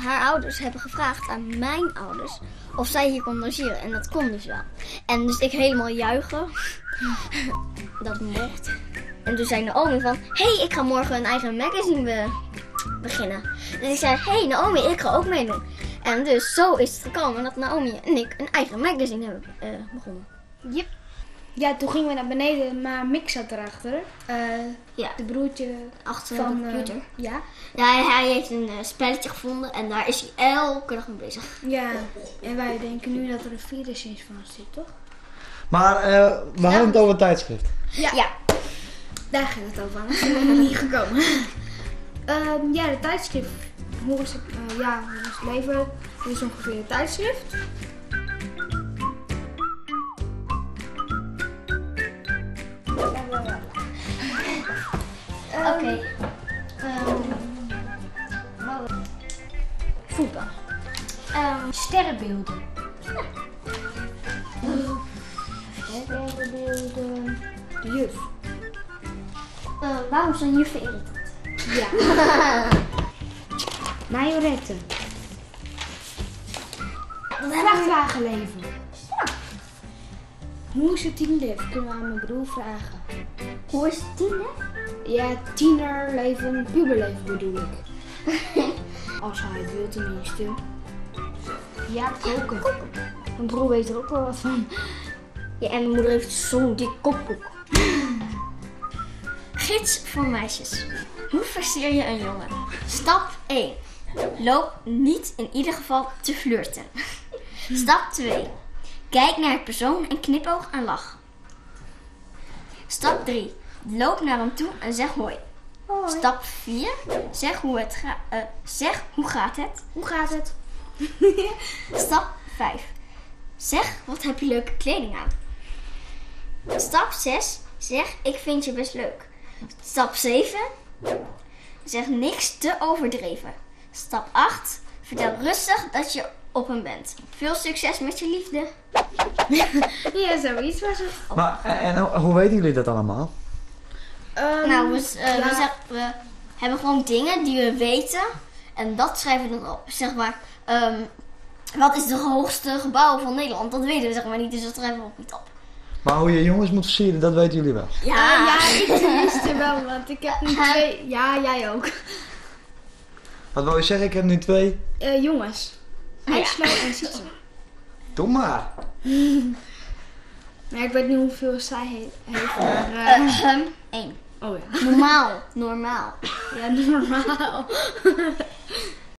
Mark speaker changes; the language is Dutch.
Speaker 1: haar ouders hebben gevraagd aan mijn ouders of zij hier kon logeren. En dat kon dus wel. En dus ik helemaal juichen. Dat mocht. En toen zei Naomi van, hey, ik ga morgen een eigen magazine beginnen. Dus ik zei, hey Naomi, ik ga ook meedoen. En dus zo is het gekomen dat Naomi en ik een eigen magazine hebben begonnen.
Speaker 2: Yep. Ja, toen gingen we naar beneden, maar Mick zat erachter.
Speaker 1: Ja.
Speaker 2: De broertje
Speaker 1: Achter
Speaker 2: van
Speaker 1: de computer.
Speaker 2: Ja.
Speaker 1: Ja, hij heeft een spelletje gevonden en daar is hij elke dag mee bezig.
Speaker 2: Ja, en wij denken nu dat er een virus in van zit, toch?
Speaker 3: Maar we hadden het over het tijdschrift.
Speaker 1: Ja.
Speaker 2: Daar ging het over, anders zijn we er niet gekomen. Ja, de tijdschrift. Hoe is het leven? Dit is ongeveer het tijdschrift.
Speaker 1: Oké.
Speaker 2: Voetbal. Sterrenbeelden. Sterrenbeelden. De juf.
Speaker 1: Waarom zijn juffen irritant?
Speaker 2: Ja. Majoretten. Vrachtwagenleven.
Speaker 1: Ja.
Speaker 2: Hoe is het tienerleven? Kunnen we aan mijn broer vragen.
Speaker 1: Hoe is het tiener?
Speaker 2: Ja, tienerleven, puberleven bedoel ik. Als hij het wil tenminste. Ja, koken. Mijn broer weet er ook wel wat van.
Speaker 1: Ja, en mijn moeder heeft zo'n dik kookboek. Gids voor meisjes. Hoe versier je een jongen? Stap 1. Loop niet in ieder geval te flirten. Stap 2. Kijk naar het persoon en knipoog en lach. Stap 3. Loop naar hem toe en zeg hoi.
Speaker 2: Hoi.
Speaker 1: Stap 4. Zeg hoe gaat het?
Speaker 2: Hoe gaat het?
Speaker 1: Stap 5. Zeg wat heb je leuke kleding aan. Stap 6. Zeg ik vind je best leuk. Stap 7. Zeg niks te overdreven. Stap 8. Vertel rustig dat je op hem bent. Veel succes met je liefde.
Speaker 2: Ja, zoiets was het.
Speaker 3: Maar en hoe weten jullie dat allemaal?
Speaker 1: Nou, we hebben gewoon dingen die we weten. En dat schrijven we dan op. Zeg maar, wat is de hoogste gebouw van Nederland? Dat weten we zeg maar niet, dus dat schrijven we ook niet op.
Speaker 3: Maar hoe je jongens moet versieren, dat weten jullie wel.
Speaker 1: Ja,
Speaker 2: Ik tenminste wel, want ik heb nu 2... Ja, jij ook.
Speaker 3: Wat wil je zeggen? Ik heb nu 2.
Speaker 2: Jongens. IJslo en Sietse.
Speaker 3: Doe maar.
Speaker 2: Maar ik weet niet hoeveel zij heeft, maar...
Speaker 1: 1.
Speaker 2: Oh ja.
Speaker 1: Normaal.
Speaker 2: Ja, normaal.